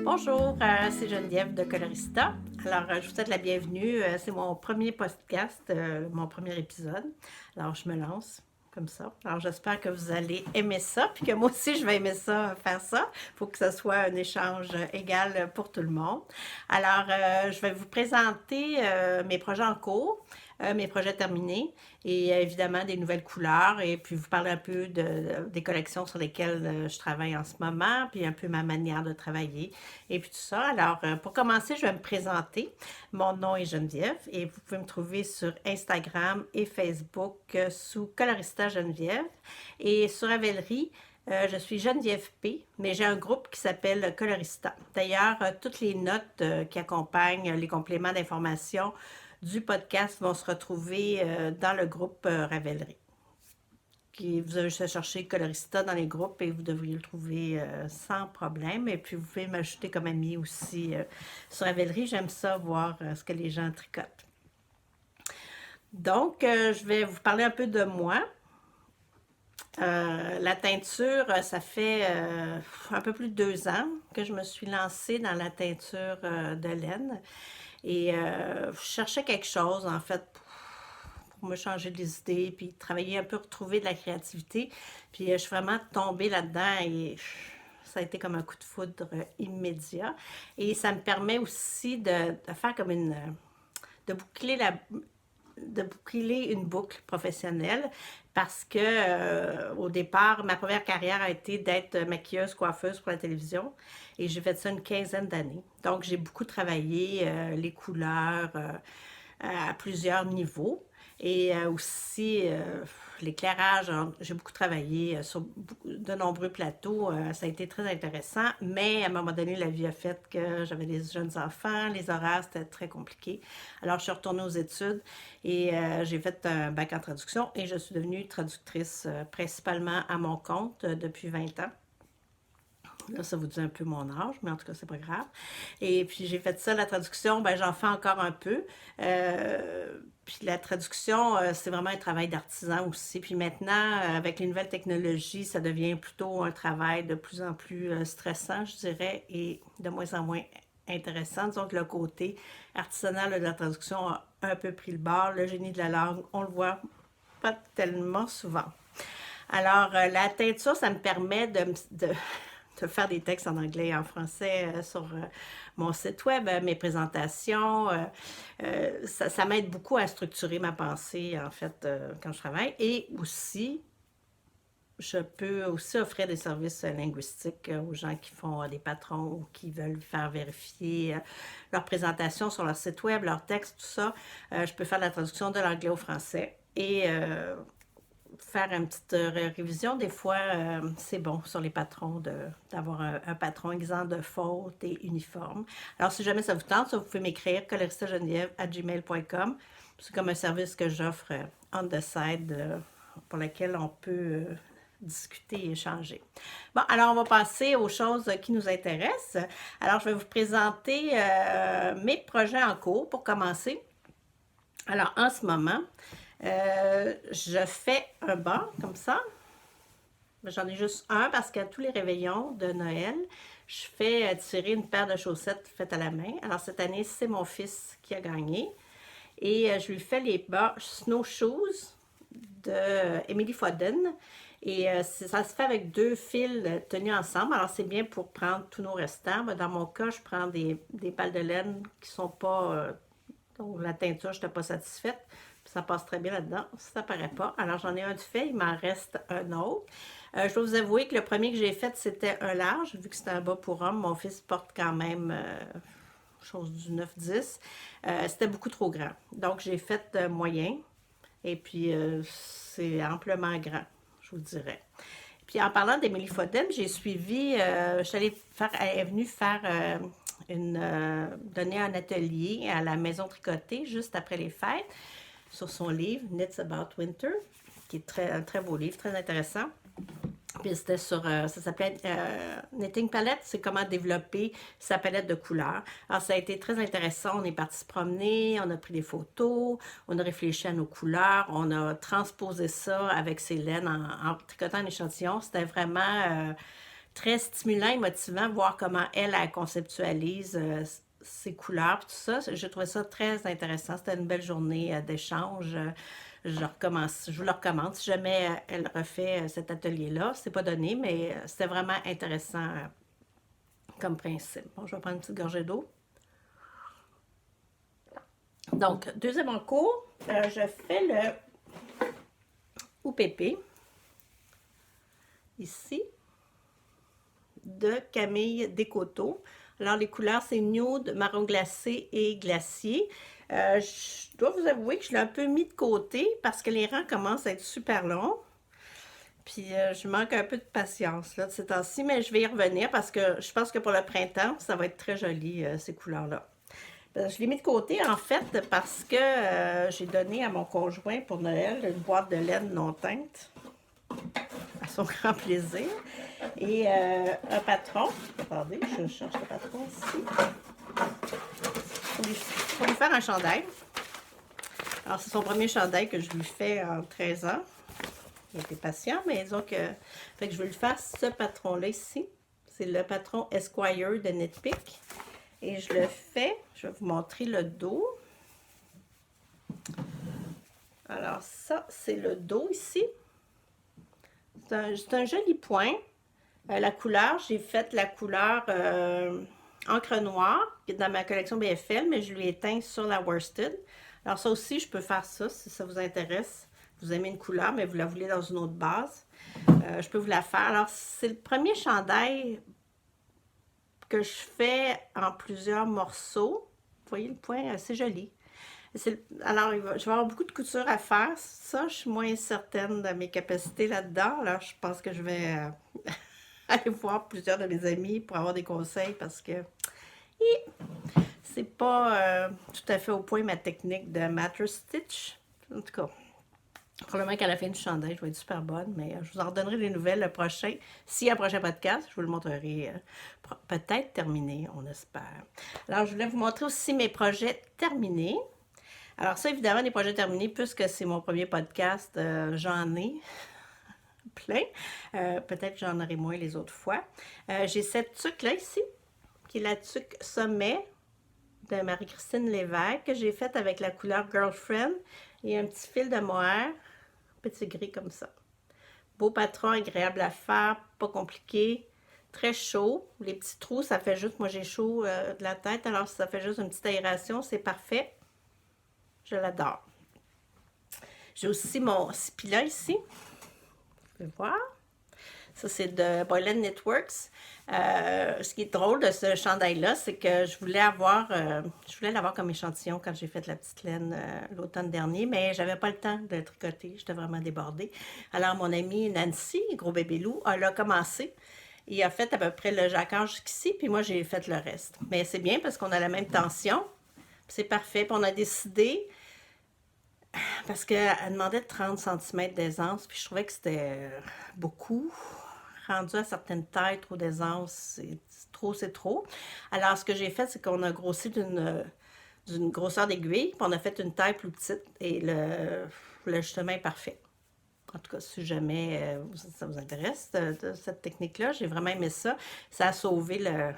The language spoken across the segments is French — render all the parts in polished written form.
Bonjour, c'est Geneviève de Colorista. Alors, je vous souhaite la bienvenue. C'est mon premier podcast, mon premier épisode. Alors, je me lance comme ça. Alors, j'espère que vous allez aimer ça, puis que moi aussi, je vais aimer ça, faire ça. Il faut que ce soit un échange égal pour tout le monde. Alors, je vais vous présenter mes projets en cours, mes projets terminés et évidemment des nouvelles couleurs et puis vous parler un peu des collections sur lesquelles je travaille en ce moment, puis un peu ma manière de travailler et puis tout ça. Alors, pour commencer, je vais me présenter. Mon nom est Geneviève et vous pouvez me trouver sur Instagram et Facebook sous Colorista Geneviève. Et sur Ravelry, je suis Geneviève P, mais j'ai un groupe qui s'appelle Colorista. D'ailleurs, toutes les notes qui accompagnent les compléments d'information du podcast vont se retrouver dans le groupe Ravelry. Vous avez juste à chercher Colorista dans les groupes et vous devriez le trouver sans problème. Et puis, vous pouvez m'ajouter comme ami aussi sur Ravelry. J'aime ça, voir ce que les gens tricotent. Donc, je vais vous parler un peu de moi. La teinture, ça fait un peu plus de 2 ans que je me suis lancée dans la teinture de laine. Et je cherchais quelque chose, en fait, pour me changer des idées, puis travailler un peu, retrouver de la créativité. Puis je suis vraiment tombée là-dedans et ça a été comme un coup de foudre immédiat. Et ça me permet aussi de faire comme de boucler une boucle professionnelle parce que au départ, ma première carrière a été d'être maquilleuse, coiffeuse pour la télévision et j'ai fait ça une quinzaine d'années. Donc, j'ai beaucoup travaillé les couleurs à plusieurs niveaux et aussi l'éclairage. J'ai beaucoup travaillé sur de nombreux plateaux. Ça a été très intéressant, mais à un moment donné, la vie a fait que j'avais des jeunes enfants, les horaires, c'était très compliqué. Alors, je suis retournée aux études et j'ai fait un bac en traduction et je suis devenue traductrice principalement à mon compte depuis 20 ans. Là, ça vous dit un peu mon âge, mais en tout cas, c'est pas grave. Et puis, j'ai fait ça, la traduction, ben j'en fais encore un peu. Puis la traduction, c'est vraiment un travail d'artisan aussi. Puis maintenant, avec les nouvelles technologies, ça devient plutôt un travail de plus en plus stressant, je dirais, et de moins en moins intéressant. Disons que le côté artisanal de la traduction a un peu pris le bord. Le génie de la langue, on le voit pas tellement souvent. Alors, la teinture, ça me permet de faire des textes en anglais et en français sur mon site web, mes présentations. Ça m'aide beaucoup à structurer ma pensée, en fait, quand je travaille. Et aussi, je peux aussi offrir des services linguistiques aux gens qui font des patrons ou qui veulent faire vérifier leur présentation sur leur site web, leurs textes, tout ça. Je peux faire la traduction de l'anglais au français. Et faire une petite révision. Des fois, c'est bon sur les patrons d'avoir un patron exempt de fautes et uniforme. Alors, si jamais ça vous tente, vous pouvez m'écrire coloristageneviève@gmail.com. C'est comme un service que j'offre on the side pour lequel on peut discuter et échanger. Bon, alors on va passer aux choses qui nous intéressent. Alors, je vais vous présenter mes projets en cours pour commencer. Alors, en ce moment, je fais un bas comme ça. J'en ai juste un parce qu'à tous les réveillons de Noël, je fais tirer une paire de chaussettes faites à la main. Alors cette année, c'est mon fils qui a gagné. Et je lui fais les bas Snowshoes de Emily Foden. Et ça se fait avec 2 fils tenus ensemble. Alors c'est bien pour prendre tous nos restants. Dans mon cas, je prends des balles de laine qui sont pas... donc la teinture, je n'étais pas satisfaite. Ça passe très bien là-dedans, ça paraît pas. Alors, j'en ai un de fait, il m'en reste un autre. Je dois vous avouer que le premier que j'ai fait, c'était un large, vu que c'était un bas pour homme. Mon fils porte quand même chose du 9-10. C'était beaucoup trop grand. Donc, j'ai fait moyen. Et puis, c'est amplement grand, je vous dirais. Puis, en parlant d'Emily Foden, j'ai suivi, je suis allée faire, elle est venue faire donner un atelier à la Maison Tricotée juste après les fêtes sur son livre Knits About Winter, qui est un très beau livre, très intéressant. Puis c'était sur, ça s'appelait Knitting Palette, c'est comment développer sa palette de couleurs. Alors ça a été très intéressant, on est parti se promener, on a pris des photos, on a réfléchi à nos couleurs, on a transposé ça avec ses laines en tricotant un échantillon. C'était vraiment très stimulant et motivant, voir comment elle conceptualise ses couleurs, tout ça. J'ai trouvé ça très intéressant. C'était une belle journée d'échange. Je vous le recommande. Si jamais elle refait cet atelier-là, c'est pas donné, mais c'était vraiment intéressant comme principe. Bon, je vais prendre une petite gorgée d'eau. Donc, deuxième en cours, je fais le OPP, ici, de Camille Descoteaux. Alors, les couleurs, c'est nude, marron glacé et glacier. Je dois vous avouer que je l'ai un peu mis de côté parce que les rangs commencent à être super longs. Puis, je manque un peu de patience là, de ces temps-ci, mais je vais y revenir parce que je pense que pour le printemps, ça va être très joli, ces couleurs-là. Je l'ai mis de côté, en fait, parce que j'ai donné à mon conjoint pour Noël une boîte de laine non teinte, à son grand plaisir. Et un patron, attendez, je cherche le patron ici, pour lui faire un chandail. Alors, c'est son premier chandail que je lui fais en 13 ans. Il était patient, mais disons que, fait que je vais lui faire ce patron-là ici. C'est le patron Esquire de Knitpick. Et je le fais, je vais vous montrer le dos. Alors ça, c'est le dos ici. C'est un joli point. La couleur, j'ai fait la couleur encre noire, qui est dans ma collection BFL, mais je lui ai teint sur la worsted. Alors ça aussi, je peux faire ça si ça vous intéresse. Vous aimez une couleur, mais vous la voulez dans une autre base. Je peux vous la faire. Alors, c'est le premier chandail que je fais en plusieurs morceaux. Vous voyez le point, c'est joli. Alors, je vais avoir beaucoup de couture à faire. Ça, je suis moins certaine de mes capacités là-dedans. Alors, je pense que je vais aller voir plusieurs de mes amis pour avoir des conseils parce que c'est pas tout à fait au point ma technique de mattress stitch. En tout cas, probablement qu'à la fin du chandail, je vais être super bonne, mais je vous en redonnerai des nouvelles le prochain. Si un prochain podcast, je vous le montrerai peut-être terminé, on espère. Alors, je voulais vous montrer aussi mes projets terminés. Alors ça, évidemment, les projets terminés, puisque c'est mon premier podcast, j'en ai plein. Peut-être que j'en aurai moins les autres fois. J'ai cette tuque-là ici, qui est la tuque sommet de Marie-Christine Lévesque, que j'ai faite avec la couleur Girlfriend et un petit fil de mohair, petit gris comme ça. Beau patron, agréable à faire, pas compliqué, très chaud. Les petits trous, ça fait juste, moi j'ai chaud de la tête, alors ça fait juste une petite aération, c'est parfait. Je l'adore. J'ai aussi mon Spila ici. Vous pouvez voir. Ça, c'est de Boylan Knitworks. Ce qui est drôle de ce chandail-là, c'est que je voulais l'avoir comme échantillon quand j'ai fait la petite laine l'automne dernier, mais j'avais pas le temps de tricoter. J'étais vraiment débordée. Alors, mon amie Nancy, gros bébé loup, elle a commencé. Il a fait à peu près le jacquard jusqu'ici, puis moi, j'ai fait le reste. Mais c'est bien parce qu'on a la même tension. C'est parfait. Puis on a décidé, parce qu'elle demandait 30 cm d'aisance, puis je trouvais que c'était beaucoup. Rendu à certaines tailles, trop d'aisance, c'est trop. Alors, ce que j'ai fait, c'est qu'on a grossi d'une grosseur d'aiguille, puis on a fait une taille plus petite, et l'ajustement est parfait. En tout cas, si jamais ça vous intéresse, cette technique-là, j'ai vraiment aimé ça. Ça a sauvé le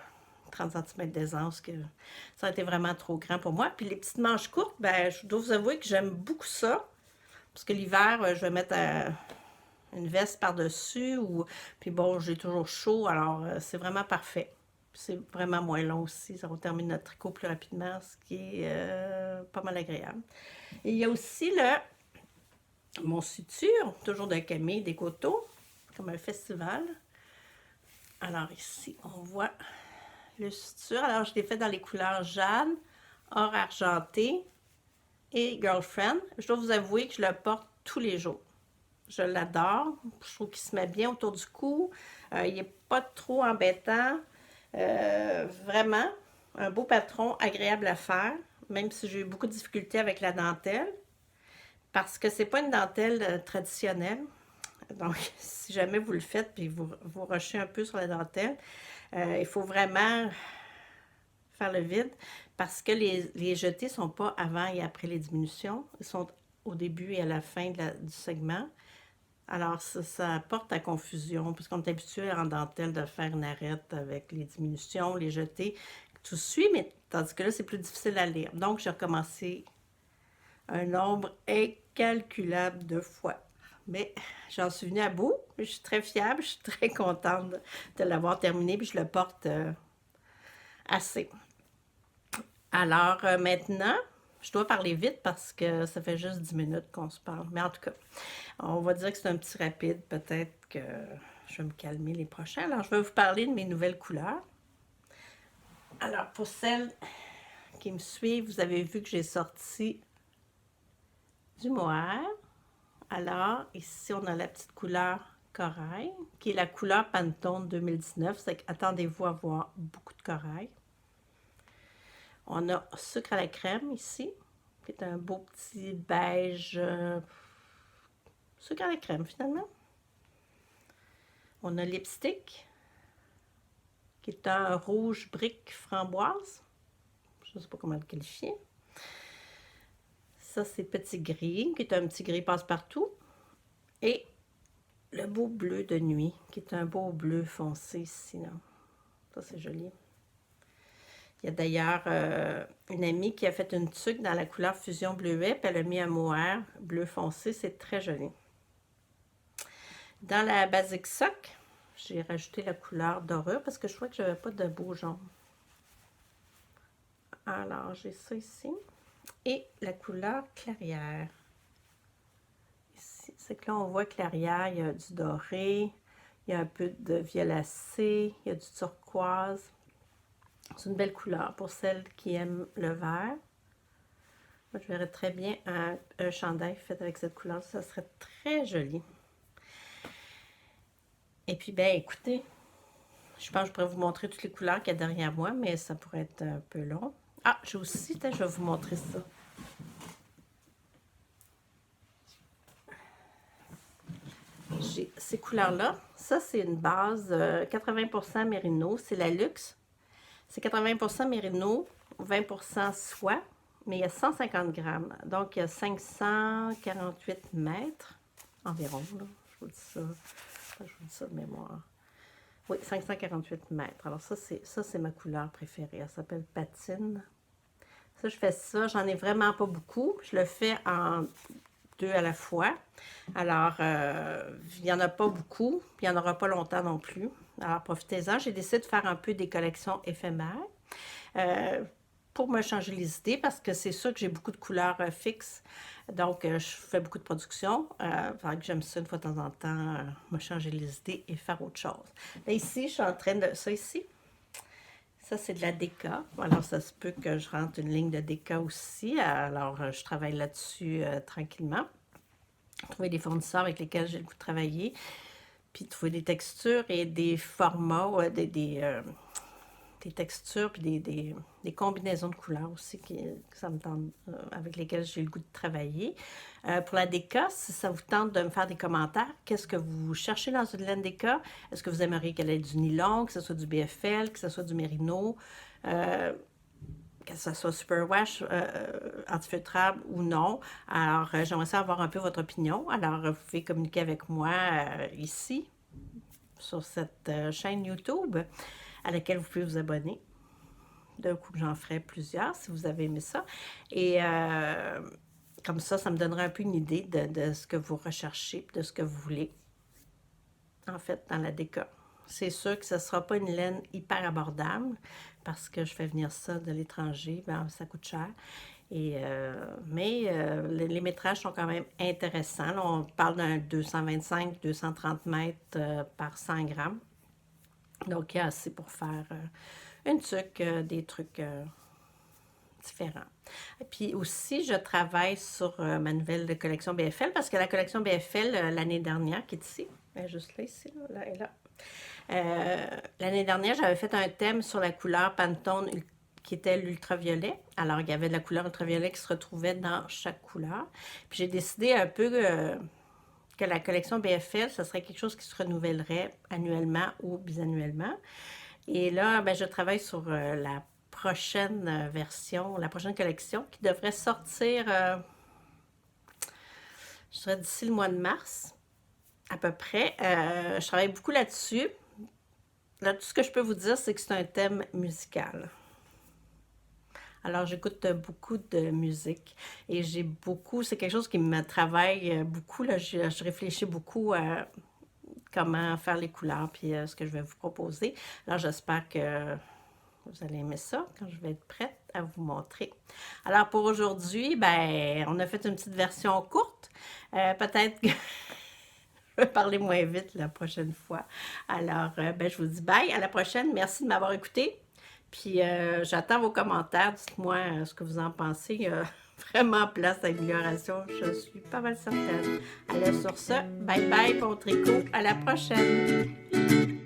30 cm d'aisance, que ça a été vraiment trop grand pour moi. Puis les petites manches courtes, ben, je dois vous avouer que j'aime beaucoup ça. Parce que l'hiver, je vais mettre une veste par-dessus. Puis bon, j'ai toujours chaud, alors c'est vraiment parfait. C'est vraiment moins long aussi. Ça va terminer notre tricot plus rapidement, ce qui est pas mal agréable. Et il y a aussi mon suture, toujours de Camille Descoteaux, comme un festival. Alors ici, on voit le suture. Alors, je l'ai fait dans les couleurs jade, or argenté et girlfriend. Je dois vous avouer que je le porte tous les jours. Je l'adore. Je trouve qu'il se met bien autour du cou. Il n'est pas trop embêtant. Vraiment, un beau patron, agréable à faire, même si j'ai eu beaucoup de difficultés avec la dentelle, parce que c'est pas une dentelle traditionnelle. Donc, si jamais vous le faites puis vous rushez un peu sur la dentelle, il faut vraiment faire le vide parce que les jetés ne sont pas avant et après les diminutions. Ils sont au début et à la fin du segment. Alors, ça porte à confusion, puisqu'on est habitué en dentelle de faire une arête avec les diminutions, les jetés, tout suit, mais tandis que là, c'est plus difficile à lire. Donc, j'ai recommencé un nombre incalculable de fois. Mais j'en suis venue à bout. Je suis très fiable, je suis très contente de l'avoir terminé, puis je le porte assez. Alors maintenant, je dois parler vite parce que ça fait juste 10 minutes qu'on se parle. Mais en tout cas, on va dire que c'est un petit rapide. Peut-être que je vais me calmer les prochains. Alors, je vais vous parler de mes nouvelles couleurs. Alors, pour celles qui me suivent, vous avez vu que j'ai sorti du mohair. Alors, ici, on a la petite couleur corail, qui est la couleur Pantone 2019. C'est qu'attendez-vous à voir beaucoup de corail. On a sucre à la crème ici, qui est un beau petit beige sucre à la crème finalement. On a lipstick, qui est un rouge brique framboise. Je ne sais pas comment le qualifier. Ça, c'est petit gris, qui est un petit gris passe-partout. Et le beau bleu de nuit, qui est un beau bleu foncé ici. Là. Ça, c'est joli. Il y a d'ailleurs une amie qui a fait une tuque dans la couleur Fusion Bleuet, puis elle a mis un mohair bleu foncé. C'est très joli. Dans la Basic Sock, j'ai rajouté la couleur dorure parce que je crois que je n'avais pas de beau jaune. Alors, j'ai ça ici. Et la couleur clairière. Ici, c'est que là, on voit que l'arrière, il y a du doré, il y a un peu de violacé, il y a du turquoise. C'est une belle couleur pour celles qui aiment le vert. Moi, je verrais très bien un chandail fait avec cette couleur. Ça serait très joli. Et puis, ben écoutez, je pense que je pourrais vous montrer toutes les couleurs qu'il y a derrière moi, mais ça pourrait être un peu long. Ah, j'ai aussi, je vais vous montrer ça. J'ai ces couleurs-là. Ça, c'est une base 80% mérino. C'est la luxe. C'est 80% mérino, 20% soie, mais il y a 150 grammes. Donc, il y a 548 mètres environ. Là. Je vous dis ça. Je vous dis ça de mémoire. Oui, 548 mètres. Alors, ça, c'est ma couleur préférée. Elle s'appelle Patine. Ça, je fais ça. J'en ai vraiment pas beaucoup. Je le fais en deux à la fois. Alors, il n'y en a pas beaucoup. Il n'y en aura pas longtemps non plus. Alors, profitez-en. J'ai décidé de faire un peu des collections éphémères. Pour me changer les idées, parce que c'est sûr que j'ai beaucoup de couleurs fixes. Donc, je fais beaucoup de production. Que j'aime ça une fois de temps en temps, me changer les idées et faire autre chose. Là, ici, je suis en train de... Ça ici, ça, c'est de la déca. Alors, ça se peut que je rentre une ligne de déca aussi. Alors, je travaille là-dessus tranquillement. Trouver des fournisseurs avec lesquels j'ai le goût de travailler. Puis, trouver des textures et des formats, des textures puis des combinaisons de couleurs aussi que ça me tente, avec lesquelles j'ai le goût de travailler. Pour la déca, si ça vous tente de me faire des commentaires, qu'est-ce que vous cherchez dans une laine déca? Est-ce que vous aimeriez qu'elle ait du nylon, que ce soit du BFL, que ce soit du mérino, que ce soit superwash, antifeutrable ou non? Alors, j'aimerais ça avoir un peu votre opinion. Alors, vous pouvez communiquer avec moi ici, sur cette chaîne YouTube, à laquelle vous pouvez vous abonner. D'un coup, j'en ferai plusieurs si vous avez aimé ça. Et comme ça me donnera un peu une idée de ce que vous recherchez, de ce que vous voulez, en fait, dans la déca. C'est sûr que ce ne sera pas une laine hyper abordable parce que je fais venir ça de l'étranger, ben, ça coûte cher. Mais les métrages sont quand même intéressants. Là, on parle d'un 225-230 mètres par 100 grammes. Donc, il y a assez pour faire une tuque, des trucs différents. Et puis aussi, je travaille sur ma nouvelle collection BFL parce que la collection BFL, l'année dernière, qui est ici, elle est juste là, ici, là et là. L'année dernière, j'avais fait un thème sur la couleur Pantone qui était l'ultraviolet. Alors, il y avait de la couleur ultraviolet qui se retrouvait dans chaque couleur. Puis j'ai décidé un peu que la collection BFL, ce serait quelque chose qui se renouvellerait annuellement ou bisannuellement. Et là, ben, je travaille sur la prochaine version, la prochaine collection qui devrait sortir, je dirais, d'ici le mois de mars. à peu près. Je travaille beaucoup là-dessus. Là, tout ce que je peux vous dire, c'est que c'est un thème musical. Alors, j'écoute beaucoup de musique et j'ai beaucoup, c'est quelque chose qui me travaille beaucoup, là, je réfléchis beaucoup à comment faire les couleurs puis ce que je vais vous proposer. Alors, j'espère que vous allez aimer ça quand je vais être prête à vous montrer. Alors, pour aujourd'hui, ben, on a fait une petite version courte. Peut-être que je vais parler moins vite la prochaine fois. Alors, ben, je vous dis bye, à la prochaine. Merci de m'avoir écouté. Puis j'attends vos commentaires. Dites-moi ce que vous en pensez. Il y a vraiment place d'amélioration. Je suis pas mal certaine. Allez, sur ce, bye bye, bon tricot. À la prochaine.